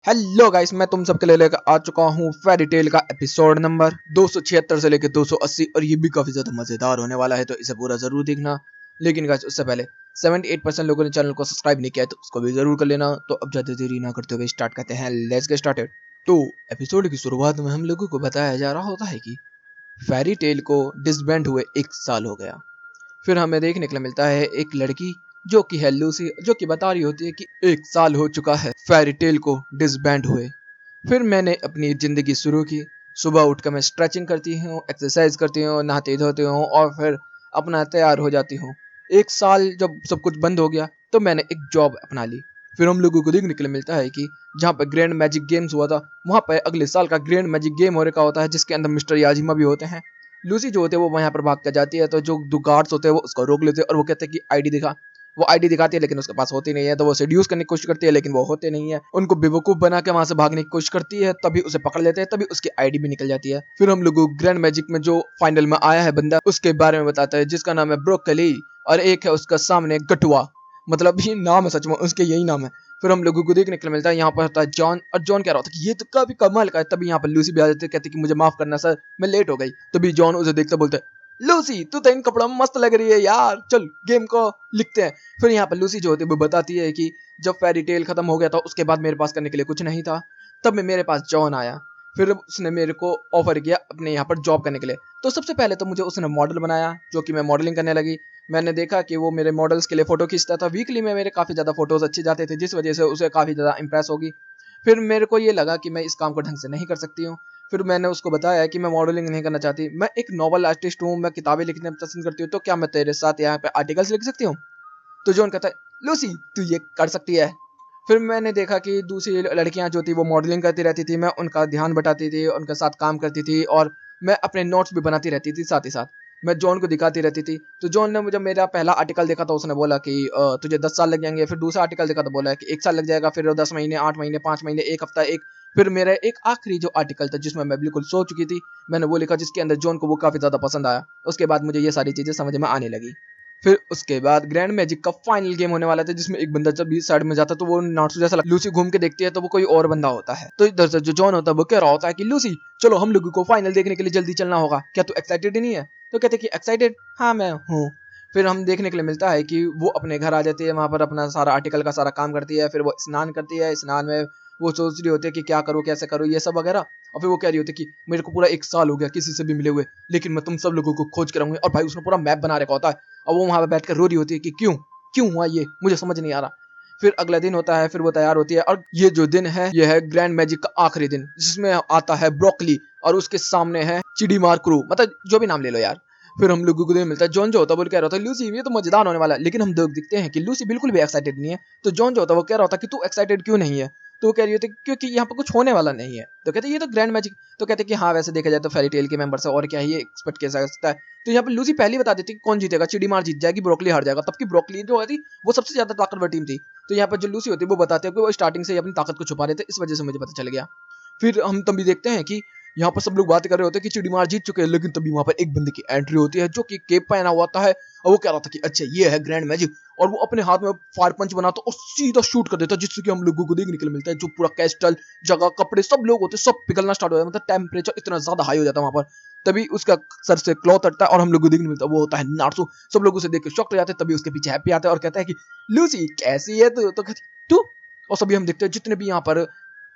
Hello guys, मैं तुम सबके लिए लेकर आ चुका हूँ फेरी टेल का एपिसोड नंबर 276 से लेकर 280 और ये भी काफी ज्यादा मजेदार होने वाला है, तो इसे पूरा जरूर देखना। लेकिन गाइस उससे पहले 78% लोगों ने चैनल को सब्सक्राइब नहीं किया है, तो उसको भी जरूर कर लेना। तो अब ज्यादा देरी ना करते हुए स्टार्ट करते हैं। Let's get started. तो एपिसोड की शुरुआत में हम लोगों को बताया जा रहा होता है कि फेरी टेल को डिसबैंड हुए 1 साल हो गया। फिर हमें देखने के लिए मिलता है एक लड़की जो कि है लूसी, जो कि बता रही होती है कि 1 साल हो चुका है फेरी टेल को डिसबैंड हुए। फिर मैंने अपनी ज़िंदगी शुरू की। सुबह उठकर मैं स्ट्रेचिंग करती हूँ, एक्सरसाइज करती हूँ, नहाती धोती हूँ और फिर अपना तैयार हो जाती हूँ। 1 साल जब सब कुछ बंद हो गया तो मैंने एक जॉब अपना ली। फिर हम लोगों को देखने के लिए मिलता है कि जहाँ पर ग्रैंड मैजिक गेम्स हुआ था, वहाँ पर अगले साल का ग्रैंड मैजिक गेम हो रखा होता है, जिसके अंदर मिस्टर याजिमा भी होते हैं। लूसी जो होते हैं वो वहाँ पर भाग कर जाती है, तो जो दो गार्ड्स होते हैं वो उसको रोक लेते हैं और वो कहते हैं कि आईडी दिखा। वो आईडी दिखाती है लेकिन उसके पास होती नहीं है, तो वो सेड्यूस करने की कोशिश करती है लेकिन वो होते नहीं है। उनको बेवकूफ बना के वहां से भागने की कोशिश करती है, तभी उसे पकड़ लेते हैं, तभी उसकी आईडी भी निकल जाती है। फिर हम लोग ग्रैंड मैजिक में जो फाइनल में आया है बंदा, उसके बारे में बताता है, जिसका नाम है ब्रोकली और एक है उसका सामने गटुआ। मतलब ये नाम है, सच में उसके यही नाम है। फिर हम लोगों को देखने के लिए मिलता है यहाँ पर होता है जॉन, और जॉन कह रहा होता है कि ये तो काफी कमाल का है। तभी यहाँ पर लूसी भी आ जाती है, कहती है कि मुझे माफ करना सर, मैं लेट हो गई। तभी जॉन उसे देखते बोलते है, लूसी तू तो इन कपड़ों में मस्त लग रही है यार, चल गेम को लिखते हैं। फिर यहाँ पर लूसी जो होती है वो बताती है कि जब फेरी टेल खत्म हो गया था उसके बाद मेरे पास करने के लिए कुछ नहीं था, तब में मेरे पास जॉन आया। फिर उसने मेरे को ऑफर किया अपने यहाँ पर जॉब करने के लिए। तो सबसे पहले तो मुझे उसने मॉडल बनाया, जो कि मैं मॉडलिंग करने लगी। मैंने देखा कि वो मेरे मॉडल्स के लिए फोटो खींचता था, वीकली में मेरे काफ़ी ज़्यादा फोटोज अच्छे जाते थे, जिस वजह से उसे काफ़ी ज़्यादा इंप्रेस होगी। फिर मेरे को ये लगा कि मैं इस काम को ढंग से नहीं कर सकती हूँ। फिर मैंने उसको बताया कि मैं मॉडलिंग नहीं करना चाहती, मैं एक नॉवल आर्टिस्ट हूँ, मैं किताबें लिखना पसंद करती हूँ, तो क्या मैं तेरे साथ यहाँ पे आर्टिकल्स लिख सकती हूँ। तो जॉन कहता है, लूसी तू ये कर सकती है। फिर मैंने देखा कि दूसरी लड़कियां जो थी वो मॉडलिंग करती रहती थी, मैं उनका ध्यान बटाती थी, उनके साथ काम करती थी और मैं अपने नोट्स भी बनाती रहती थी। साथ ही साथ मैं जॉन को दिखाती रहती थी। तो जॉन ने मुझे मेरा पहला आर्टिकल देखा तो उसने बोला कि तुझे 10 साल लग जाएंगे। फिर दूसरा आर्टिकल देखा तो बोला कि 1 साल लग जाएगा, फिर 10 महीने, 8 महीने, 5 महीने, एक हफ्ता, एक। फिर मेरा एक आखिरी जो आर्टिकल था जिसमें मैं बिल्कुल सो चुकी थी, मैंने वो लिखा, जिसके अंदर जॉन को वो काफ़ी ज़्यादा पसंद आया। उसके बाद मुझे ये सारी चीज़ें समझ में आने लगी। फिर उसके बाद ग्रैंड मैजिक का फाइनल गेम होने वाला था, जिसमें एक बंदा जब भी साइड में जाता तो वो नाटसू जैसा लूसी घूम के देखती है तो वो कोई और बंदा होता है। तो इधर से जो जॉन होता है वो कह रहा होता है कि लूसी चलो हम लोगों को फाइनल देखने के लिए जल्दी चलना होगा, क्या तू एक्साइटेड नहीं है। तो कहते कि एक्साइटेड, हाँ मैं हूँ। फिर हम देखने के लिए मिलता है कि वो अपने घर आ जाती है, वहां पर अपना सारा आर्टिकल का सारा काम करती है। फिर वो स्नान करती है, स्नान में वो सोच रही होती है कि क्या करूँ, कैसे करूँ, ये सब वगैरह। और फिर वो कह रही होती है कि मेरे को पूरा 1 साल हो गया किसी से भी मिले हुए, लेकिन मैं तुम सब लोगों को खोज के रहूंगी। और भाई उसने पूरा मैप बना रखा होता है, और वो वहां पर बैठकर रो रही होती है कि क्यों क्यों हुआ ये, मुझे समझ नहीं आ रहा। फिर अगला दिन होता है, फिर वो तैयार होती है, और ये जो दिन है ये है ग्रैंड मैजिक का आखिरी दिन, जिसमें आता है ब्रोकली और उसके सामने है चिड़ी मार क्रू, मतलब जो भी नाम ले लो यार। फिर हम लोगों को दिन मिलता है, जॉन जो होता है वो कह रहा था लूसी ये तो मजेदार होने वाला है, लेकिन हम लोग दिखते हैं कि लूसी बिल्कुल भी एक्साइटेड नहीं है। तो जॉन जो होता है वो कह रहा होता कि तू एक्साइटेड क्यों नहीं है। तो वो कह रही होती क्योंकि यहाँ पर कुछ होने वाला नहीं है। तो कहते ये तो ग्रैंड मैजिक। तो कहते कि हाँ वैसे देखा जाए तो फेरी टेल के मेंबर से और क्या ही एक्सपेक्ट किया जा सकता है। तो यहाँ पे लूसी पहले बता देती कि कौन जीतेगा, चिड़ीमार जीत जाएगी, ब्रोकली हार जाएगा। तब की ब्रोकली जो थी वो सबसे ज्यादा ताकतवर टीम थी। तो यहाँ पर जो लूसी होती है वो बताते हैं कि वो स्टार्टिंग से ही अपनी ताकत को छुपा रहे थे, इस वजह से मुझे पता चल गया। फिर हम तभी देखते हैं कि यहाँ पर सब लोग बात कर रहे होते हैं कि चिड़ीमार जीत चुके हैं, लेकिन तभी वहां पर एक बंदे की एंट्री होती है जो कि केप पहना हुआ होता है, और वो कह रहा था कि अच्छा ये है ग्रैंड मैजिक। और वो अपने हाथ में फायर पंच बनाता और सीधा शूट कर देता, जिससे कि हम लोगों को देखने के लिए मिलता है जो पूरा कैस्टल जगह कपड़े सब लोग होते सब पिघलना स्टार्ट हो जाता है, मतलब टेम्परेचर इतना ज्यादा हाई हो जाता है वहां पर। तभी उसका सर से क्लॉथ हटता है और हम लोग को देखने मिलता है वो होता है नार्सो। सब लोग उसे देख के शॉक हो जाते हैं, तभी उसके पीछे हैप्पी आता है और कहता है कि लूसी कैसी है तू। तो कहती तू। और सभी हम देखते हैं जितने भी यहाँ पर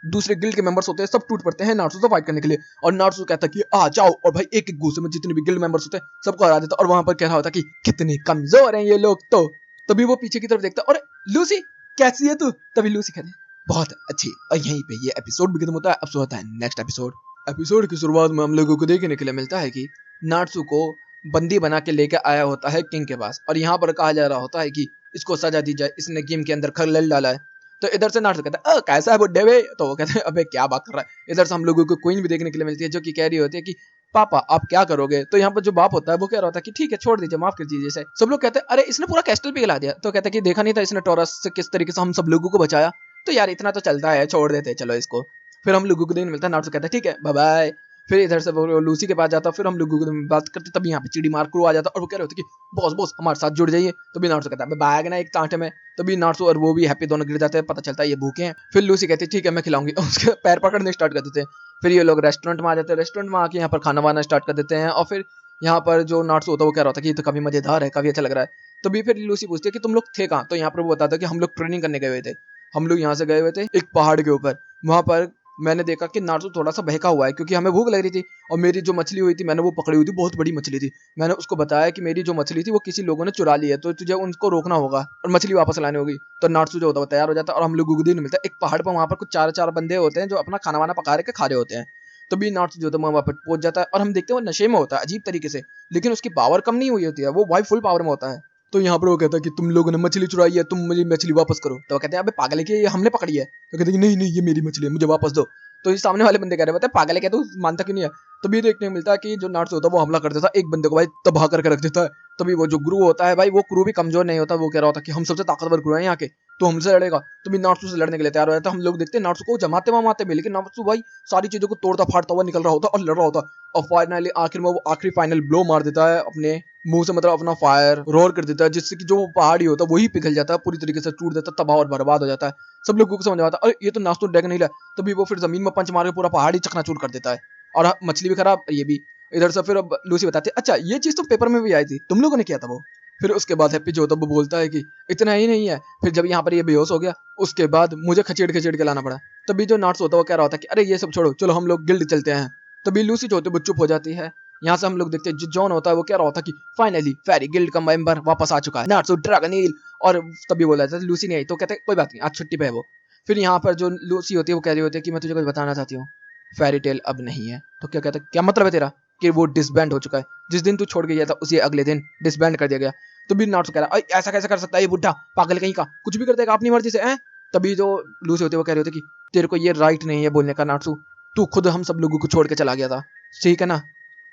दूसरे गिल्ड के मेंबर्स होते हैं सब टूट पड़ते हैं नार्सो से फाइट करने के लिए। और नार्सो कहता है कि आ जाओ, और भाई एक एक गुस्से में जितने भी गिल्ड मेंबर्स होते हैं सबको हरा देता। और वहां पर कह रहा होता कि कितने कमजोर हैं ये लोग। तो तभी वो पीछे की तरफ देखता और लूसी कैसी है तू। तभी लूसी कहते हैं बहुत अच्छी। और यहीं पे ये एपिसोड भी खत्म होता है। अब सो होता है नेक्स्ट एपिसोड। एपिसोड की शुरुआत में हम लोगों को देखने के लिए मिलता है कि नार्सो को बंदी बना के लेकर आया होता है किंग के पास, और यहाँ पर कहा जा रहा होता है कि इसको सजा दी जाए, इसने गेम के अंदर खलल डाला है। तो इधर से नार्स कहता है कैसा है बुड्ढे वे। तो वो कहते हैं अबे क्या बात कर रहा है। इधर से हम लोगों को क्वीन भी देखने के लिए मिलती है, जो कि कह रही होती है कि पापा आप क्या करोगे। तो यहाँ पर जो बाप होता है वो कह रहा होता है कि ठीक है छोड़ दीजिए, माफ कर दीजिए इसे। सब लोग कहते हैं अरे इसने पूरा कैस्टल पिघला दिया। तो कहता है कि देखा नहीं था इसने टोरस से किस तरीके से हम सब लोगों को बचाया। तो यार इतना तो चलता है, छोड़ देते चलो इसको। फिर हम लोगों को दिन मिलता है, नार्स कहता है ठीक है बाय बाय। फिर इधर से वो लूसी के पास जाता, फिर हम लोग बात करते, तभी यहाँ पे चिड़ी मार क्रू आ जाता और वो कह रहे होते कि बॉस बॉस हमारे साथ जुड़ जाइए। तभी नारुतो कहता है बैग ना एक तांटे में। तभी नारुतो और वो भी हैप्पी दोनों गिर जाते हैं, पता चलता है ये भूखे हैं। फिर लूसी कहती है ठीक है मैं खिलाऊंगी, उसके पैर पकड़ने स्टार्ट कर देते हैं। फिर ये लोग रेस्टोरेंट में आ जाते हैं, रेस्टोरेंट में आके यहाँ पर खाना वाना स्टार्ट कर देते हैं। और फिर यहाँ पर जो नारुतो होता है वो कह रहा होता है कि ये तो काफी मजेदार है, काफी अच्छा लग रहा है। तभी फिर लूसी पूछती है कि तुम लोग थे कहाँ, तो यहाँ पर वो बताता है कि हम लोग ट्रेनिंग करने गए हुए थे। हम लोग यहाँ से गए हुए थे एक पहाड़ के ऊपर, वहां पर मैंने देखा कि नारुतो थोड़ा सा बहका हुआ है क्योंकि हमें भूख लग रही थी। और मेरी जो मछली हुई थी मैंने वो पकड़ी हुई थी, बहुत बड़ी मछली थी। मैंने उसको बताया कि मेरी जो मछली थी वो किसी लोगों ने चुरा ली है, तो तुझे उनको रोकना होगा और मछली वापस लानी होगी। तो नारुतो जो होता है वो तैयार हो जाता है और हम लोग को दिन मिलता है एक पहाड़ पर, वहां पर कुछ चार बंदे होते हैं जो अपना खाना वाना पका के खा रहे होते हैं। तभी नारुतो जो होता है वहां पर पहुंच जाता है और हम देखते हैं वो नशे में होता है अजीब तरीके से, लेकिन उसकी पावर कम नहीं हुई होती है, वो भाई फुल पावर में होता है। तो यहाँ पर वो कहता है कि तुम लोगों ने मछली चुराई है, तुम मुझे मछली वापस करो। तो वो कहते हैं अबे पागल है कि ये हमने पकड़ी है। तो कहते हैं नहीं नहीं ये मेरी मछली है, मुझे वापस दो। तो ये सामने वाले बंदे कह रहे हैं पागल है क्या, तू मानता क्यों नहीं है। तभी देखने को मिलता है कि जो नारुतो होता है वो हमला कर देता है, एक बंदे को भाई तबाह करके रख देता है। तभी वो जो गुरु होता है भाई, वो गुरु भी कमजोर नहीं होता, वो कह रहा होता है कि हम सबसे ताकतवर गुरु हैं यहाँ के, तो हमसे लड़ेगा। तभी नारुतो से लड़ने के लिए तैयार हो जाता है। हम लोग देखते हैं नारुतो को जमाते वमाते भी, लेकिन नारुतो भाई सारी चीजों को तोड़ता फाड़ता हुआ निकल रहा होता और लड़ रहा होता। और फाइनली आखिर में वो आखिरी फाइनल ब्लो मार देता है अपने मुंह से, मतलब अपना फायर रोर कर देता है, जिससे कि जो पहाड़ी होता है वही पिघल जाता है, पूरी तरीके से टूट देता है, तबाह और बर्बाद हो जाता है। सब लोगों को समझ आता है अरे ये तो नारुतो ड्रैगन हील है। तभी वो फिर जमीन में पंच मार के पूरा पहाड़ी चकनाचूर कर देता है और मछली भी खराब ये भी। इधर से फिर अब लूसी बताती है अच्छा ये चीज तो पेपर में भी आई थी, तुम लोगों ने किया था वो। फिर उसके बाद हैप्पी जो होता है वो बोलता है कि इतना ही नहीं है, फिर जब यहाँ पर ये बेहोश हो गया उसके बाद मुझे खचेड़ खचेड़ के लाना पड़ा। तभी जो नारुतो होता है वो कह रहा होता है कि अरे ये सब छोड़ो, चलो हम लोग गिल्ड चलते हैं। तभी लूसी जो होती है वो चुप हो जाती है। यहाँ से हम लोग देखते हैं जो जॉन होता है वो कह रहा होता है कि फाइनली फेरी गिल्ड का मेंबर वापस आ चुका है, नारुतो ड्रैगन हील। और तभी बोला जाता है लूसी नहीं आई, तो कहते हैं कोई बात नहीं आज छुट्टी पे है वो। फिर यहाँ पर जो लूसी होती है वो कह रही होती है कि मैं तुझे कुछ बताना चाहती हूँ, फेरी टेल अब नहीं है। तो क्या कहता है क्या मतलब है तेरा, कि वो डिसबैंड हो चुका है, जिस दिन तू छोड़ के गया था उसी अगले दिन डिसबैंड कर दिया गया। तो भी नारुतो कह रहा है ऐसा कैसे कर सकता है ये बुढ़ा पागल कहीं का, कुछ भी कर देगा अपनी मर्जी से हैं। तभी जो लूसी होती है वो कह रही होती है कि तेरे को ये राइट नहीं है बोलने का नारुतो, तू खुद हम सब लोगों को छोड़ के चला गया था, ठीक है ना,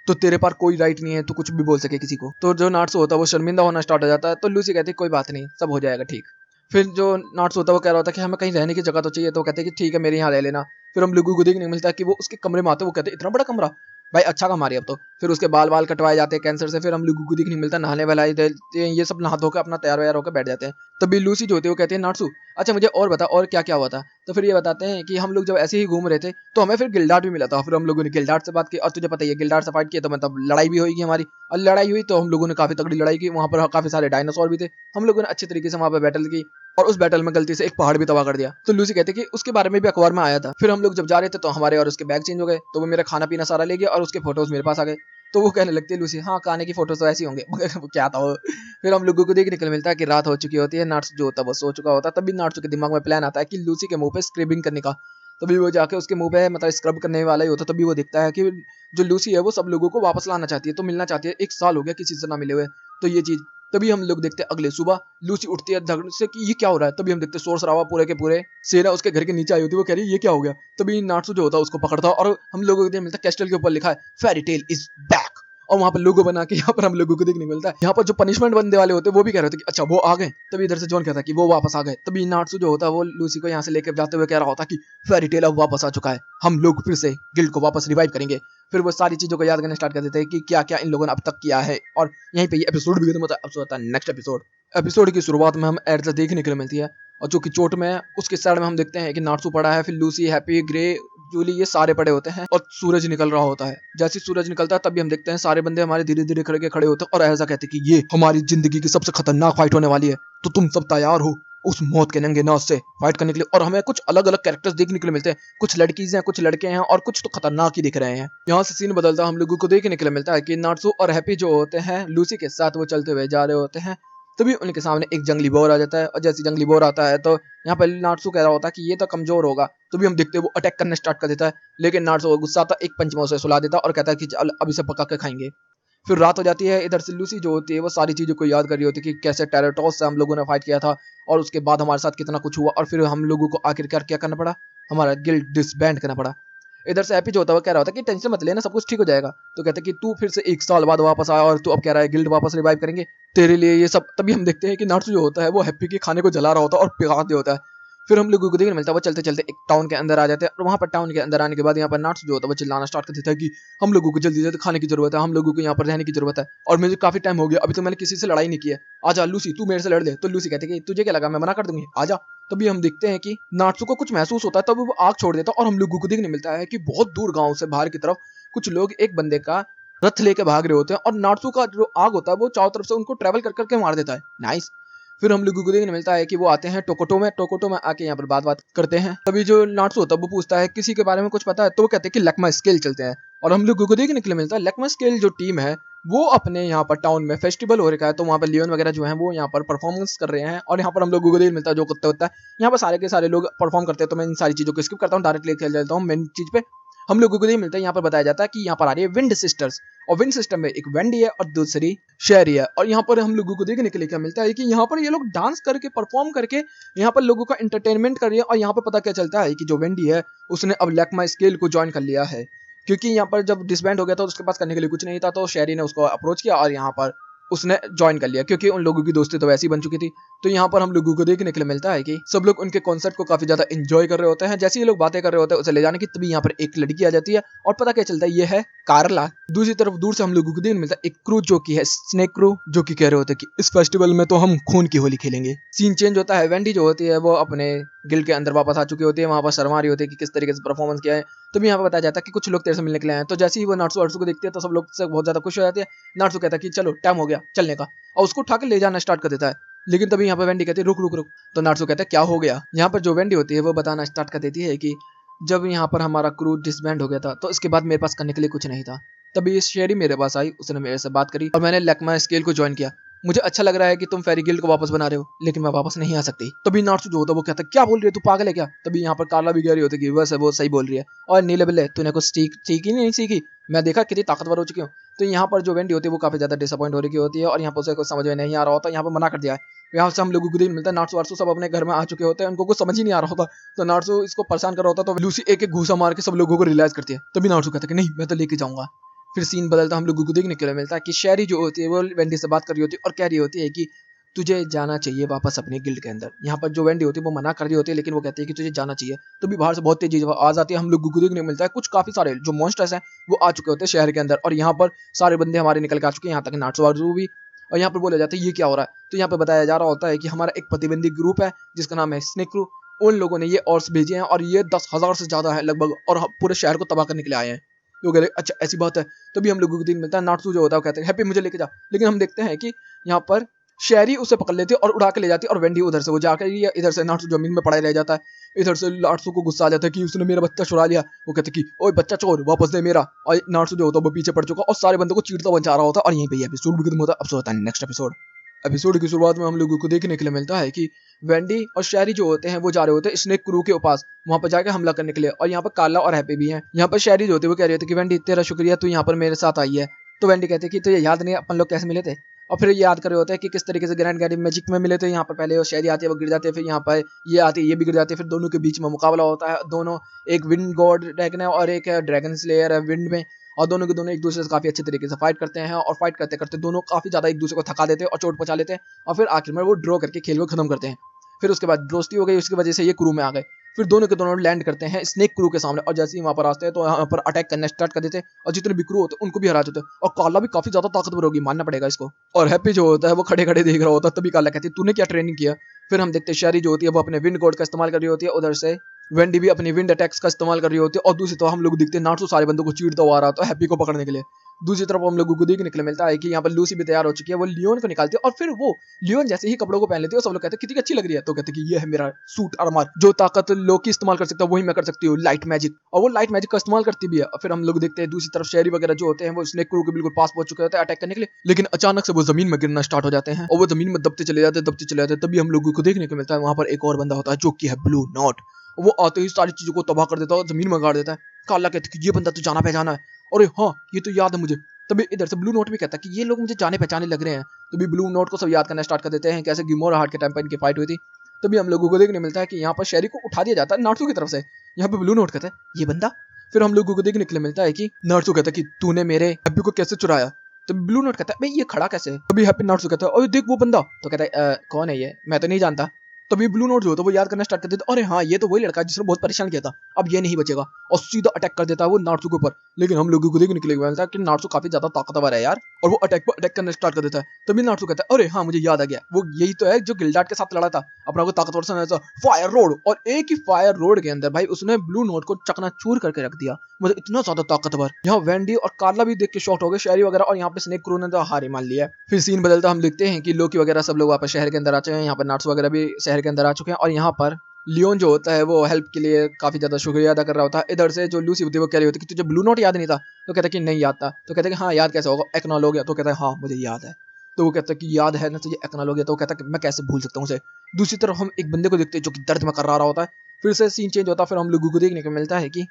तो तेरे पास कोई राइट नहीं है तू कुछ भी बोल सके किसी को। तो जो नारुतो होता है वो शर्मिंदा होना स्टार्ट हो जाता है। तो लूसी कहती है कोई बात नहीं सब हो जाएगा ठीक। फिर जो नारुतो होता है वो कह रहा होता है कि हमें कहीं रहने की जगह तो चाहिए, तो कहते हैं कि ठीक है मेरे यहाँ रह लेना। फिर हम लोगों को देखने को मिलता है कि वो उसके कमरे में आते हैं, वो कहते हैं इतना बड़ा कमरा भाई अच्छा कमा रही अब तो। फिर उसके बाल बाल कटवाए जाते हैं कैंसर से। फिर हम लोगों को देखने को मिलता है नहाने वाला ये सब नहा धोकर अपना तैयार वैयार होकर बैठ जाते हैं। तभी लूसी जो होती है वो कहती है नारुतो अच्छा मुझे और बता और क्या क्या हुआ था। तो फिर ये बताते हैं कि हम लोग जब ऐसे ही घूम रहे थे तो हमें फिर गिल्डार्ड भी मिला था। फिर हम लोगों ने गिल्डार्ड से बात की और तुझे पता ही है गिल्डार्ड से फाइट किया तो मतलब लड़ाई भी होगी हमारी। और लड़ाई हुई तो हम लोगों ने काफी तगड़ी लड़ाई की, वहां पर काफी सारे डायनासोर भी थे। हम लोगों ने अच्छे तरीके से वहां पर बैटल की और उस बैटल में गलती से एक पहाड़ भी तबाह कर दिया। तो लूसी कहती है कि उसके बारे में भी अखबार में आया था। फिर हम लोग जब जा रहे थे तो हमारे और उसके बैग चेंज हो गए, तो वो मेरा खाना पीना सारा ले गया और उसके फोटोज मेरे पास आ गए। तो वो कहने लगती है लूसी हाँ खाने की फोटोज तो ऐसी होंगे वो क्या था वो। फिर हम लोगों को देखने को मिलता है कि रात हो चुकी होती है, नारुतो जो होता है वो सो चुका होता है। तभी नारुतो के दिमाग में प्लान आता है कि लूसी के मुंह पे स्क्रबिंग करने का। तभी वो जाके उसके मुंह पे मतलब स्क्रब करने वाला ही होता है। तभी वो देखता है कि जो लूसी है वो सब लोगों को वापस लाना चाहती है, तो मिलना चाहती है, 1 साल हो गया किसी से ना मिले हुए, तो ये चीज। तभी हम लोग देखते हैं अगले सुबह लूसी उठती है धड़ से कि ये क्या हो रहा है। तभी हम देखते हैं शोर शराबा पूरे के पूरे सेना उसके घर के नीचे आई होती है, वो कह रही है ये क्या हो गया। तभी नारुतो जो होता है उसको पकड़ता है और हम लोगों को देखने मिलता है कैस्टल के ऊपर लिखा है फेरी टेल इज बैक। और वहां पर लोगो बना के यहाँ पर हम लोगों को देखने को मिलता है। यहाँ पर जो पनिशमेंट बनने वाले होते हैं वो भी कह रहे थे कि अच्छा वो आ गए। तभी इधर से जॉन कहता है कि वो वापस आ गए। तभी नारुतो जो होता है वो लूसी को यहाँ से लेकर जाते हुए कह रहा होता है कि फेरी टेल अब वापस आ चुका है, हम लोग फिर से गिल्ड को वापस रिवाइव करेंगे। फिर वो सारी चीजों को याद करने स्टार्ट कर देते हैं कि क्या क्या इन लोगों ने अब तक किया है। और यहीं पे ये एपिसोड भी खत्म होता है। अब होता है नेक्स्ट एपिसोड। एपिसोड की शुरुआत में हम एड्स देखने के लिए मिलती है और जो कि चोट में है उसके साइड में हम देखते हैं कि नारुतो पड़ा है, फिर लूसी, हैप्पी, ग्रे, जूली ये सारे पड़े होते हैं और सूरज निकल रहा होता है। जैसे सूरज निकलता है तभी हम देखते हैं सारे बंदे हमारे धीरे धीरे खड़े होते हैं और ऐसा कहते हैं कि ये हमारी जिंदगी की सबसे खतरनाक फाइट होने वाली है, तो तुम सब तैयार हो उस मौत के नंगे नाच से फाइट करने के लिए। और हमें कुछ अलग अलग कैरेक्टर्स देखने के लिए मिलते हैं, कुछ लड़कीज हैं, कुछ लड़के हैं और कुछ तो खतरनाक ही दिख रहे हैं। यहाँ से सीन बदलता हम लोगों को देखने के लिए मिलता है कि नारुतो और हैप्पी जो होते हैं लूसी के साथ वो चलते हुए जा रहे होते हैं। तभी उनके सामने एक जंगली बोर आ जाता है और जैसे जंगली बोर आता है तो यहाँ पर नारुतो कह रहा होता है कि ये तो कमजोर होगा। तभी हम देखते हैं वो अटैक करने स्टार्ट कर देता है, लेकिन नारुतो गुस्सा आता है, एक पंच में उसे सुला देता है और कहता है कि चल अब इसे पका के खाएंगे। फिर रात हो जाती है। इधर से लूसी जो होती है वो सारी चीजों को याद कर रही होती है कि कैसे टेराटॉस से हम लोगों ने फाइट किया था और उसके बाद हमारे साथ कितना कुछ हुआ और फिर हम लोगों को आखिरकार क्या करना पड़ा, हमारा गिल्ड डिसबैंड करना पड़ा। इधर से हैप्पी जो होता है वो कह रहा होता है कि टेंशन मत लेना सब कुछ ठीक हो जाएगा। तो कहते हैं कि तू फिर से 1 साल बाद वापस आया और तू अब कह रहा है गिल्ड वापस रिवाइव करेंगे तेरे लिए ये सब। तभी हम देखते हैं कि नारुतो जो होता है वो हैप्पी के खाने को जला रहा होता है और पिघा दे होता है। फिर हम लोगों को देखने मिलता है वो चलते चलते एक टाउन के अंदर आ जाते हैं और वहाँ पर टाउन के अंदर आने के बाद यहाँ पर नाट्सू जो होता है वो चिल्लाना स्टार्ट कर देता है कि हम लोगों को जल्दी जल्दी खाने की जरूरत है, हम लोगों को यहाँ पर रहने की जरूरत है और मुझे काफी टाइम हो गया, अभी तो मैंने किसी से लड़ाई नहीं की है, आजा लूसी तू मेरे से लड़ ले। तो लूसी कहती है कि तुझे क्या लगा मैं मना कर दूंगी, आजा। तभी हम देखते हैं कि नाट्सू को कुछ महसूस होता है, तभी वो आग छोड़ देता है और हम लोगों को देखने मिलता है कि बहुत दूर गाँव से बाहर की तरफ कुछ लोग एक बंदे का रथ लेके भाग रहे होते हैं और नाट्सू का जो आग होता है वो चारों तरफ से उनको ट्रेवल कर करके मार देता है। नाइस। फिर हम लोगों को देखने मिलता है कि वो आते हैं टोकोटो में आके यहाँ पर बात करते हैं। तभी जो नाट्सू होता है वो पूछता है किसी के बारे में कुछ पता है, तो वो कहते हैं कि लकमा स्केल चलते हैं। और हम लोगों को देखने के लिए मिलता है लकमा स्केल जो टीम है वो अपने यहाँ पर टाउन में फेस्टिवल हो रखा है, तो वहाँ पर लियोन वगैरह जो है वो यहाँ पर परफॉर्मेंस कर रहे हैं और यहाँ पर हम लोगों को देखने मिलता है जो कुत्ता होता है यहाँ पर सारे के सारे लोग परफॉर्म करते हैं। तो मैं इन सारी चीजों को स्किप करता हूँ, डायरेक्टली खेल जाता हूँ मेन चीज पे। हम लोगों को नहीं मिलता है यहाँ पर बताया जाता है कि यहाँ पर आ रही है विंड सिस्टर्स और विंड सिस्टम में एक वेंडी है और दूसरी शेरी है। और यहाँ पर हम लोगों को देखने के लिए क्या मिलता है कि यहाँ पर ये लोग डांस करके परफॉर्म करके यहाँ पर लोगों का एंटरटेनमेंट कर रही है। और यहाँ पर पता क्या चलता है कि जो वेंडी है उसने अब लकमा स्केल को ज्वाइन कर लिया है, क्योंकि यहाँ पर जब डिसबैंड हो गया था उसके पास करने के लिए कुछ नहीं था, तो शेरी ने उसको अप्रोच किया और यहाँ पर उसने ज्वाइन कर लिया, क्योंकि उन लोगों की दोस्ती तो वैसी बन चुकी थी। तो यहाँ पर हम लोगों को देखने के लिए मिलता है कि सब लोग उनके कॉन्सर्ट को काफी ज्यादा एंजॉय कर रहे होते हैं। जैसे ये लोग बातें कर रहे होते हैं उसे ले जाने की, तभी यहाँ पर एक लड़की आ जाती है और पता क्या चलता है ये है कार्ला। दूसरी तरफ दूर से हम लोगों को देखने मिलता है एक क्रू जो की है स्नेक क्रू, जो की कह रहे होते हैं कि इस फेस्टिवल में तो हम खून की होली खेलेंगे। सीन चेंज होता है, वेंडी जो होती है वो अपने गिल्ड के अंदर वापस आ चुकी होती है, वहां पर शर्मा रही होती है कि किस तरीके से परफॉर्मेंस किया है। तभी यहाँ पर बताया जाता है कि कुछ लोग तेरे से मिलने के लिए आए हैं। तो जैसे ही वो नाट्सू को देखते हैं तो सब लोग से बहुत ज्यादा खुश हो जाती है। नाट्सू कहता है कि चलो टाइम हो गया चलने का, और उसको उठा के ले जाना स्टार्ट कर देता है। लेकिन तभी यहाँ पर वेंडी कहती है रुक रुक रुक। तो नाट्सू कहता है क्या हो गया। यहाँ पर जो वेंडी होती है वो बताना स्टार्ट कर देती है कि जब यहाँ पर हमारा क्रू डिसबैंड हो गया था तो इसके बाद मेरे पास करने के लिए कुछ नहीं था। तभी इस शेरी मेरे पास आई, उसने मेरे से बात करी और मैंने लकमा स्केल को ज्वाइन किया। मुझे अच्छा लग रहा है कि तुम फेरी गिल्ड को वापस बना रहे हो, लेकिन मैं वापस नहीं आ सकती। तभी नाट्सू जो होता है वो कहता है क्या बोल रही है तू, पागल है क्या। तभी यहाँ पर कार्ला भी कह रही होती है कि वैसे वो सही बोल रही है और नीले बिल्ले तूने कुछ सीख ही नहीं सीखी, मैं देखा कितनी ताकतवर हो चुकी हूँ। तो यहाँ पर जो वेंडी होती है वो काफी ज्यादा डिसअपॉइंट हो रही होती है और यहाँ पर उसे कुछ समझ में नहीं आ रहा होता, यहाँ पर मना कर दिया है। यहाँ से हम लोगों को दिन मिलता है नाट्सू वाट्सू सब अपने घर में आ चुके होते हैं, उनको कुछ समझ ही नहीं आ रहा होता। तो नाट्सू इसको परेशान कर रहा होता, तो लूसी एक एक घूसा मार के सब लोगों को रियलाइज करती है। तभी नाट्सू कहता है कि नहीं मैं तो लेके जाऊंगा। फिर सीन बदलता हम लोगों को देखने के लिए मिलता है कि शेरी जो होती है वो वेंडी से बात कर रही होती है और कह रही होती है कि तुझे जाना चाहिए वापस अपने गिल्ड के अंदर। यहाँ पर जो वेंडी होती है वो मना कर रही होती है, लेकिन वो कहती है कि तुझे जाना चाहिए। तो भी बाहर से बहुत तेजी आ जाती है, हम लोग को देखने को मिलता है कुछ काफी सारे जो मॉन्स्टर्स हैं वो आ चुके होते हैं शहर के अंदर और यहाँ पर सारे बंदे हमारे निकल के आ चुके हैं, यहाँ तक नाट्सू वाट्सू भी। और यहाँ पर बोला जाता है ये क्या हो रहा है। तो यहाँ पर बताया जा रहा होता है कि हमारा एक प्रतिबंधी ग्रुप है जिसका नाम है स्नेक क्रू, उन लोगों ने ये ऑर्स भेजे हैं और ये 10,000 से ज्यादा है लगभग और पूरे शहर को तबाह करने के लिए आए हैं। तो कहते अच्छा ऐसी बात है। तभी हम लोगों को दिन मिलता है, नाट्सू जो होता है वो कहते हैं हैप्पी मुझे लेके जा। लेकिन हम देखते हैं कि यहाँ पर शेरी उसे पकड़ लेती है और उड़ा के ले जाती है और वेंडी उधर से वो जाकर इधर से नाट्सू जमीन में पड़ा रह जाता है। इधर से नाट्सू को गुस्सा आ जाता है कि उसने मेरा बच्चा चुरा लिया। वो कहते कि ओए बच्चा चोर वापस दे मेरा। और नाट्सू जो होता है वो पीछे पड़ चुका और सारे बंदों को चीरता बचा रहा होता है। और यहीं पे एपिसोड भी खत्म होता है। अब सो होता है नेक्स्ट एपिसोड की शुरुआत में हम लोगों को देखने के लिए मिलता है कि वेंडी और शेरी जो होते हैं वो जा रहे होते हैं स्नेक क्रू के पास, वहां पर जाके हमला करने के लिए। और यहाँ पर कार्ला और हैप्पी भी हैं। यहाँ पर शेरी जो होती है वो कह रही होती है कि वेंडी तेरा शुक्रिया तू यहाँ पर मेरे साथ आई है। तो वेंडी कहते हैं कि तुझे याद नहीं अपन लोग कैसे मिले थे। और फिर याद कर रहे होते हैं कि किस तरीके से ग्रैंड गैरी मैजिक में मिले थे। यहाँ पर पहले वो शेरी आती है वो गिर जाती है, फिर यहाँ पर ये आती है ये भी गिर जाती है, फिर दोनों के बीच में मुकाबला होता है। दोनों एक विंड गॉड ड्रैगन है और एक ड्रैगन स्लेयर है विंड में, और दोनों के दोनों एक दूसरे से काफी अच्छे तरीके से फाइट करते हैं और फाइट करते करते दोनों काफी ज्यादा एक दूसरे को थका देते हैं और चोट पहुंचा लेते हैं और फिर आखिर में वो ड्रॉ करके खेल को खत्म करते हैं। फिर उसके बाद दोस्ती हो गई, उसकी वजह से ये क्रू में आ गए। फिर दोनों के दोनों लैंड करते हैं स्नेक क्रू के सामने और जैसे ही वहां पर आते हैं तो यहाँ पर अटैक करना स्टार्ट कर देते हैं और जितने भी क्रू होते हैं उनको भी हरा देते हैं। और काला भी काफी ज्यादा ताकतवर होगी, मानना पड़ेगा इसको। और हैप्पी जो होता है वो खड़े खड़े देख रहा होता है। तभी काला कहती है तूने क्या ट्रेनिंग किया। फिर हम देखते हैं शेरी जो होती है वो अपने विंड गॉड का इस्तेमाल कर रही होती है, उधर से वेंडी भी अपनी विंड अटैक्स का इस्तेमाल कर रही होती है और दूसरी तरफ हम लोग देखते हैं नाट्सू सारे बंदों को चीरता हुआ आ रहा था हैप्पी को पकड़ने के लिए। दूसरी तरफ हम लोगों को देखने के लिए मिलता है कि यहाँ पर लूसी भी तैयार हो चुकी है, वो लियोन को निकालती है और फिर वो लियोन जैसे ही कपड़ों को पहन लेती है सब लोग कहते हैं कितनी अच्छी लग रही है। तो कहते हैं कि ये है मेरा सूट आर्मर, जो ताकत लोकी इस्तेमाल कर सकता है वही मैं कर सकती हूँ, लाइट मैजिक। और वो लाइट मैजिक का इस्तेमाल करती भी है। और फिर हम लोग देखते हैं दूसरी तरफ शेरी वगैरह जो होते हैं वो स्नेक क्रू के बिल्कुल पास पहुंच चुके होते हैं अटैक करने के लिए, लेकिन अचानक से वो जमीन में गिरना स्टार्ट हो जाते हैं और वो जमीन में दबते चले जाते हैं। तभी हम लोगों को देखने को मिलता है वहां पर एक और बंदा होता है जो कि है ब्लू नॉट। वो आते ही सारी चीजों को तबाह कर देता है और जमीन में गाड़ देता है। काला कहते कि ये बंदा तो जाना पहचाना है, अरे हाँ ये तो याद है मुझे। तभी इधर से ब्लू नोट भी कहता है कि ये लोग मुझे जाने पहचाने लग रहे हैं। तभी ब्लू नोट को सब याद करना स्टार्ट कर देते हैं कैसे गिमोर हार्ट के टाइम पर इनकी फाइट हुई थी। तभी हम लोगों को देखने मिलता है कि यहाँ पर शेरी को उठा दिया जाता है नाट्सू की तरफ से। यहाँ पे ब्लू नोट कहता है ये बंदा। फिर हम लोगों को देखने के लिए मिलता है कि नाट्सू कहता है कि तूने मेरे हैप्पी को कैसे चुराया। तो ब्लू नोट कहता है भाई ये खड़ा कैसे। तभी हैप्पी नाट्सू कहता है अरे देख वो बंदा। तो कहता है कौन है ये, मैं तो नहीं जानता। तभी ब्लू नोट जो होता है वो याद करना स्टार्ट कर देता है, अरे हाँ ये तो वही लड़का जिसने बहुत परेशान किया था, अब ये नहीं बचेगा, और सीधा अटैक कर देता है वो नार्सू के ऊपर। लेकिन हम लोगों को देखने के लिए मिलता है कि नार्सू काफी ज्यादा ताकतवर है यार, और वो अटैक करना स्टार्ट कर देता है। तभी नार्सू कहता है, अरे हाँ मुझे याद आ गया, वो यही तो है जो गिल्डार्ड के साथ लड़ा था, अपना को ताकतवर सा फायर रोड, और एक ही फायर रोड के अंदर भाई उसने ब्लू नोट को चकनाचूर करके रख दिया, मतलब इतना ज्यादा ताकतवर। यहाँ वेंडी और कार्ला भी देख के शॉक्ड हो गए, शेरी वगैरह, और यहाँ पे स्नेक क्रू ने तो हार ही मान लिया। फिर सीन बदलता हम देखते हैं कि लोकी वगैरह सब लोग वापस शहर के अंदर आ चुके हैं, यहाँ पर नार्स वगैरह भी शहर के अंदर आ चुके हैं, और यहाँ पर लियोन जो होता है वो हेल्प के लिए काफी ज्यादा शुक्रिया अदा कर रहा होता है। इधर से जो लूसी होती है वो कह रही होती है कि तुझे ब्लू नोट याद नहीं था, तो कहता है कि नहीं याद था, तो कहता है कि हाँ याद कैसे होगा, एक्नॉलेज गया, तो कहता है हाँ मुझे याद है, तो वो कहता है कि याद है ना तुझे एक्नॉलेज गया, तो वो कहता है कि मैं कैसे भूल सकता हूँ उसे। दूसरी तरफ हम एक बंदे को देखते हैं जो कि दर्द में कर रहा होता है। फिर से सीन चेंज होता है, फिर हम लोगों को देखने को मिलता है कि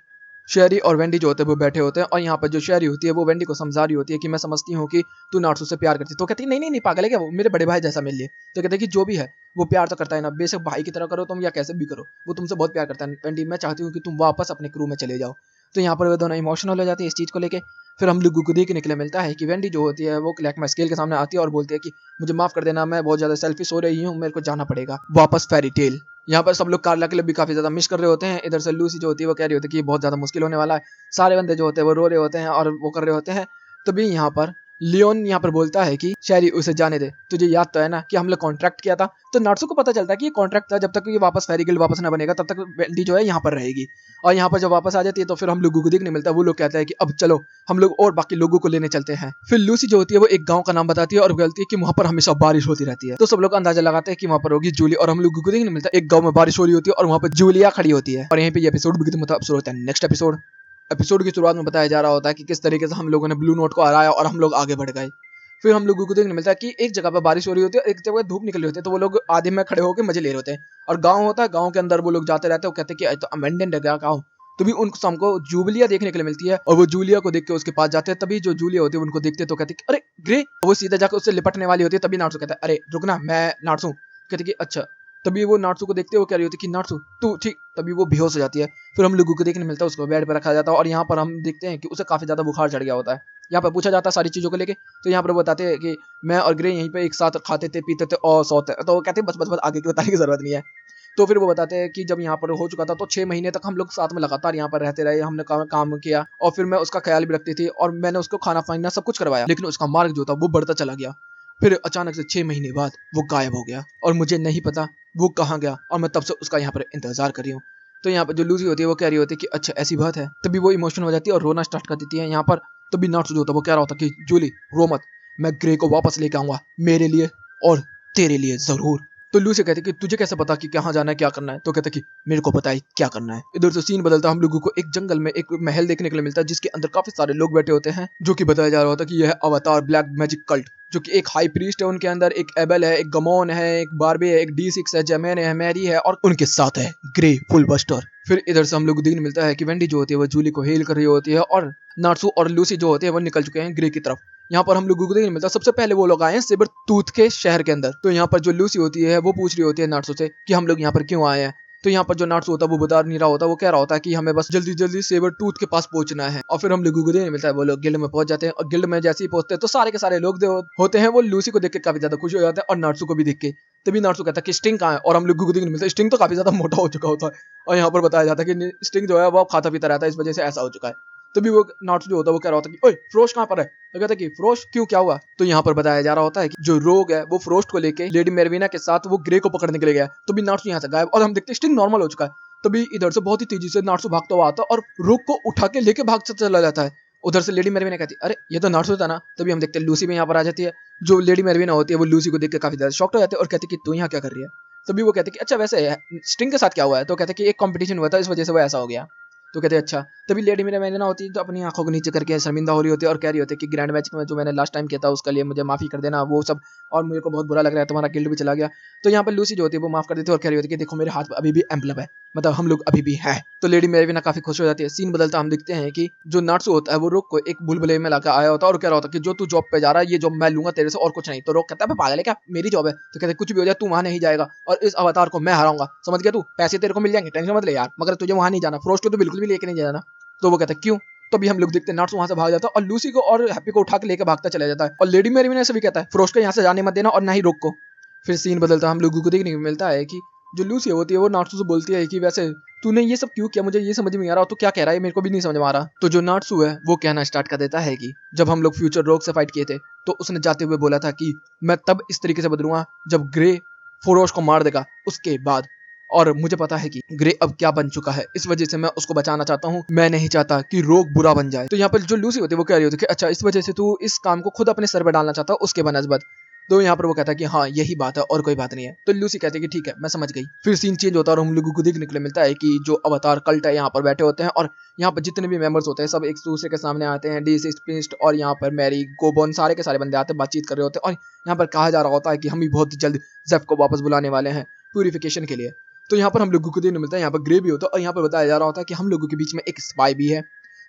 शेरी और वेंडी जो होते हैं वो बैठे होते हैं, और यहाँ पर जो शेरी होती है वो वेंडी को समझा रही होती है कि मैं समझती हूँ कि तू नार्सू से प्यार करती है, तो कहती है नहीं नहीं नहीं पागल है क्या, वो मेरे बड़े भाई जैसा मिल लिए, तो कहते हैं कि जो भी है वो प्यार तो करता है ना, बेशक भाई की तरह करो तुम या कैसे भी करो, वो तुमसे बहुत प्यार करता है वेंडी, मैं चाहती हूँ कि तुम वापस अपने क्रू में चले जाओ। तो यहाँ पर वो दोनों इमोशनल हो जाती है इस चीज़ को लेके। फिर हम लोगों को देखने के लिए मिलता है कि वेंडी जो होती है वो क्लैकमा स्केल के सामने आती है और बोलती है कि मुझे माफ कर देना, मैं बहुत ज्यादा सेल्फिश हो रही हूँ, मेरे को जाना पड़ेगा वापस फेरी टेल। यहाँ पर सब लोग कार्ला के लिए भी काफी ज्यादा मिस कर रहे होते हैं। इधर से लूसी जो होती है वो कह रही होती है कि बहुत ज्यादा मुश्किल होने वाला है, सारे बंदे जो होते हैं वो रो रहे होते हैं और वो कर रहे होते हैं। तभी यहाँ पर लियोन यहाँ पर बोलता है कि शेरी उसे जाने दे, तुझे याद तो है ना कि हम लोग कॉन्ट्रैक्ट किया था। तो नार्सू को पता चलता है कि ये कॉन्ट्रैक्ट था, जब तक ये वापस फेरी गिल्ड वापस ना बनेगा तब तक वेंडी जो है यहाँ पर रहेगी। और यहाँ पर जब वापस आ जाती है तो फिर हम लोगों को देखने मिलता है, वो लोग कहते हैं कि अब चलो हम लोग और बाकी लोगों को लेने चलते हैं। फिर लूसी जो होती है वो एक गांव का नाम बताती है और बोलती है कि वहाँ पर हमेशा बारिश होती रहती है, तो सब लोग अंदाजा लगाते हैं कि वहाँ पर होगी जूली, और हम लोगों को देखने मिलता है एक गाँव में बारिश हो रही होती है और वहाँ पर जूलिया खड़ी होती है। और यहीं पे एपिसोड भी खत्म होता है। नेक्स्ट एपिसोड की शुरुआत में बताया जा रहा होता है कि किस तरीके से हम लोगों ने ब्लू नोट को हराया और हम लोग आगे बढ़ गए। फिर हम लोगों को देखने मिलता है कि एक जगह पर बारिश हो रही होती है, एक जगह धूप निकली होती है, तो वो लोग आधे में खड़े होकर मजे ले रहे होते हैं। और गांव होता है, गांव के अंदर वो लोग जाते रहते हैं, वो कहते हैं कि तो अमेंडेंट है क्या गाँव। तभी उनको हमको जूलिया देखने के लिए मिलती है और वो जूलिया को देख के उसके पास जाते हैं। तभी जो जूलिया होती है उनको देखते तो कहते अरे ग्रे, वो सीधा जाकर उससे लिपटने वाली होती है। तभी नार्सू कहता है अरे रुकना, मैं नार्सू। कहते कि अच्छा। तभी वो नार्सू को देखते हुए कह रही होती है कि नार्सू तू ठीक। तभी वो बेहोश हो जाती है। फिर हम लोगों को देखने मिलता है उसको बेड पर रखा जाता है और यहाँ पर हम देखते हैं कि उसे काफी ज्यादा बुखार चढ़ गया होता है। यहाँ पर पूछा जाता है सारी चीजों को लेके, तो यहाँ पर बताते हैं कि मैं और ग्रे यहीं पे एक साथ खाते थे, पीते थे और सोते, तो वो कहते हैं बस आगे की बताने की जरूरत नहीं है। तो फिर वो बताते हैं कि जब यहाँ पर हो चुका था तो 6 महीने तक हम लोग साथ में लगातार यहाँ पर रहते रहे, हमने काम किया और फिर मैं उसका ख्याल भी रखती थी और मैंने उसको खाना पाना सब कुछ करवाया, लेकिन उसका मार्ग जो था वो बढ़ता चला गया। फिर अचानक से 6 महीने बाद वो गायब हो गया और मुझे नहीं पता वो कहाँ गया, और मैं तब से उसका यहाँ पर इंतजार कर रही हूँ। तो यहाँ पर जो लूसी होती है वो कह रही होती है कि अच्छा ऐसी बात है। तभी वो इमोशनल हो जाती है और रोना स्टार्ट कर देती है यहाँ पर। तभी नार्सू जो होता है वो कह रहा होता कि जूली रो मत, मैं ग्रे को वापस लेके आऊंगा, मेरे लिए और तेरे लिए जरूर। तो लूसी कहती कि तुझे कैसे पता कि कहाँ जाना है क्या करना है, तो कहता कि मेरे को पता है क्या करना है। इधर से सीन बदलता, हम लोगों को एक जंगल में एक महल देखने के लिए मिलता है जिसके अंदर काफी सारे लोग बैठे होते हैं, जो कि बताया जा रहा होता है कि यह अवतार ब्लैक मैजिक कल्ट, जो कि एक हाई प्रीस्ट है, उनके अंदर एक एबल है, एक गमोन है, एक बारबे है, एक D6 है, जेमेन है, मैरी है और उनके साथ है ग्रे फुल बस्टर। फिर इधर से हम लोग देखने मिलता है कि वेंडी जो होती है वो जूली को हेल कर रही होती है और नार्सू और लूसी जो होते हैं वो निकल चुके हैं ग्रे की तरफ। यहाँ पर हम लोगों को देखने मिलता है सबसे पहले वो लोग आए हैं सेबर टूथ के शहर के अंदर। तो यहाँ पर जो लूसी होती है वो पूछ रही होती है नार्सू से कि हम लोग यहाँ पर क्यों आए हैं। तो यहाँ पर जो नार्सू होता है वो बता नहीं रहा होता, वो कह रहा होता है कि हमें बस जल्दी जल्दी सेबर टूथ के पास पहुंचना है। और फिर हम लोगों को देखने मिलता है वो लोग गिल्ड में पहुंच जाते हैं और गिल्ड में जैसे ही पहुंचते हैं तो सारे के सारे लोग होते हैं वो लूसी को देख के काफी ज्यादा खुश हो जाते हैं और नार्सू को भी देख के। तभी नार्सू कहता है कि स्टिंग कहाँ है, और हम लोगों को देखने मिलता है स्टिंग तो काफी ज्यादा मोटा हो चुका होता है और यहाँ पर बताया जाता है कि स्टिंग जो है वो खाता पीता रहता है, इस वजह से ऐसा हो चुका है। तभी वो नार्सू जो होता है वो कह रहा होता है कि ओए फ्रोस्ट कहाँ पर है, तो कहता है कि फ्रोस्ट क्यों क्या हुआ। तो यहाँ पर बताया जा रहा होता है कि जो रोग है वो फ्रोस्ट को लेके लेडी मेरविना के साथ वो ग्रे को पकड़ने के लिए गया। तो भी नार्सू यहाँ से गायब और हम देखते हैं स्टिंग नॉर्मल हो चुका है। तभी इधर से बहुत ही तेजी से नार्सू भागता हुआ आता है और रोग को उठा के लेके भाग चला जाता है। उधर से लेडी मेरविना कहती है अरे ये तो नार्सू था ना। तभी हम देखते हैं लूसी भी यहाँ पर आ जाती है। जो लेडी मेरविना होती है वो लूसी को देख के काफी ज्यादा शॉक्ड हो जाती है और कहती है कि तू यहाँ क्या कर रही है। तभी वो कहते कि अच्छा वैसे स्टिंग के साथ क्या हुआ है, तो कहते कि एक कंपटीशन हुआ था इस वजह से वो ऐसा हो गया। तो कहते अच्छा। तभी लेडी मेरा मैंने ना होती है तो अपनी आंखों को नीचे करके शर्मिंदा हो रही होती है और कह रही होती है कि ग्रैंड मैच में जो मैंने लास्ट टाइम किया था उसके लिए मुझे माफी कर देना वो सब, और मुझे को बहुत बुरा लग रहा है, तुम्हारा गिल्ड भी चला गया। तो यहाँ पर लूसी जो होती है वो माफ कर देती है और कह रही होती है कि देखो मेरे हाथ अभी भी एम्पलम है, मतलब हम लोग अभी भी हैं। तो लेडी मेरविना काफी खुश हो जाती है। सीन बदलता हम देखते हैं कि जो नार्सू होता है वो रोक को एक बुलबुले में लाकर आया होता है और कह रहा होता है कि जो तू जॉब पे जा रहा है ये जॉब मैं लूंगा तेरे से और कुछ नहीं। तो रोक कहता है पागल है क्या, मेरी जॉब है। तो कहते कुछ भी हो जाए तू वहां नहीं जाएगा और इस अवतार को मैं हराऊंगा, समझ गया तू, पैसे तेरे को मिल जाएंगे, टेंशन मत ले यार, मगर तुझे वहां नहीं जाना, फ्रोस्ट को तो बिल्कुल भी लेके नहीं जाना। तो वो कहता है क्यों। तो भी हम लोग देखते हैं नार्सू वहां से भाग जाता है और लूसी को और हैप्पी को उठा के लेकर भागता चला जाता है और लेडी मेरविना से भी कहता है फ्रोस्ट को यहाँ से जाने मत देना और ना ही रोक को। फिर सीन बदलता हम लोगों को देखने को मिलता है कि जो लूसी होती है वो नाट्सू से बोलती है कि वैसे तूने ये सब क्यों किया, मुझे ये समझ में नहीं आ रहा, तो क्या कह रहा है मेरे को भी नहीं समझ में आ रहा। तो जो नाट्सू है वो कहना स्टार्ट कर देता है कि जब हम लोग फ्यूचर रोग से फाइट किए थे तो उसने जाते हुए बोला था कि मैं तब इस तरीके से बदलूंगा जब ग्रे फोरोश को मार देगा उसके बाद, और मुझे पता है कि ग्रे अब क्या बन चुका है, इस वजह से मैं उसको बचाना चाहता हूँ, मैं नहीं चाहता कि रोग बुरा बन जाए। तो यहाँ पर जो लूसी होती है वो कह रही होती है कि अच्छा इस वजह से तू इस काम को खुद अपने सर पे डालना चाहता है उसके बनस्बत। तो यहाँ पर वो कहता है कि हाँ यही बात है और कोई बात नहीं है। तो लूसी कहती है कि ठीक है मैं समझ गई। फिर सीन चेंज होता है और हम लोगों को देखने के लिए मिलता है कि जो अवतार कल्ट है यहाँ पर बैठे होते हैं और यहाँ पर जितने भी मेंबर्स होते हैं सब एक दूसरे के सामने आते हैं। डिस्ट और यहाँ पर मैरी गोबोन सारे के सारे बंदे आते हैं, बातचीत कर रहे होते हैं और यहाँ पर कहा जा रहा होता है कि हम भी बहुत जल्द जेफ को वापस बुलाने वाले हैं प्यूरिफिकेशन के लिए। तो यहाँ पर हम लोगों को देखने मिलता है यहाँ पर ग्रे भी होता है और यहाँ पर बताया जा रहा होता है कि हम लोगों के बीच में एक स्पाई भी है।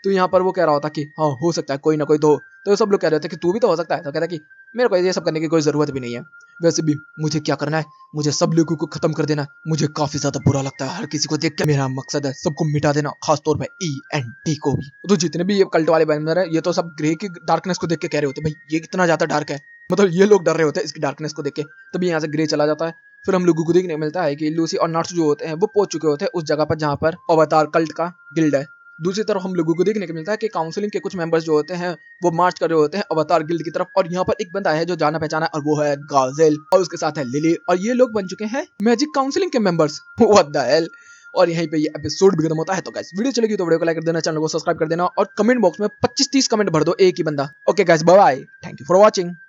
तो यहाँ पर वो कह रहा होता है कि हाँ हो सकता है कोई ना कोई तो सब लोग कह रहे थे कि तू भी तो हो सकता है। तो कहता है कि मेरे को ये सब करने की कोई जरूरत भी नहीं है, वैसे भी मुझे क्या करना है, मुझे सब लोगों को खत्म कर देना। मुझे काफी ज्यादा बुरा लगता है हर किसी को देख के, मेरा मकसद है सबको मिटा देना, खासतौर पे ENT को भी। तो जितने भी ये कल्ट वाले मेंबर है ये तो सब ग्रे की डार्कनेस को देख के कह रहे होते भाई ये कितना ज्यादा डार्क है, मतलब ये लोग डर रहे होते हैं इसकी डार्कनेस को देख के। तभी यहाँ से ग्रे चला जाता है। फिर हम लोगों को देखने मिलता है कि लूसी और नाट्सू जो होते हैं वो पहुंच चुके होते हैं उस जगह पर जहाँ पर अवतार कल्ट का गिल्ड है। दूसरी तरफ हम लोगों को देखने को मिलता है कि काउंसलिंग के कुछ मेंबर्स जो होते हैं वो मार्च कर रहे होते हैं अवतार गिल्ड की तरफ, और यहाँ पर एक बंदा है जो जाना पहचाना है और वो है गाजेल और उसके साथ है लिली, और ये लोग बन चुके हैं मैजिक काउंसलिंग के मेंबर्स। What the hell. और यहीं पे ये एपिसोड भी खत्म होता है। तो गाइस वीडियो चलेगी तो वीडियो को लाइक कर देना, चैनल को सब्सक्राइब कर देना और कमेंट बॉक्स में 25-30 कमेंट भर दो एक ही बंदा। Okay guys bye bye, thank you for watching.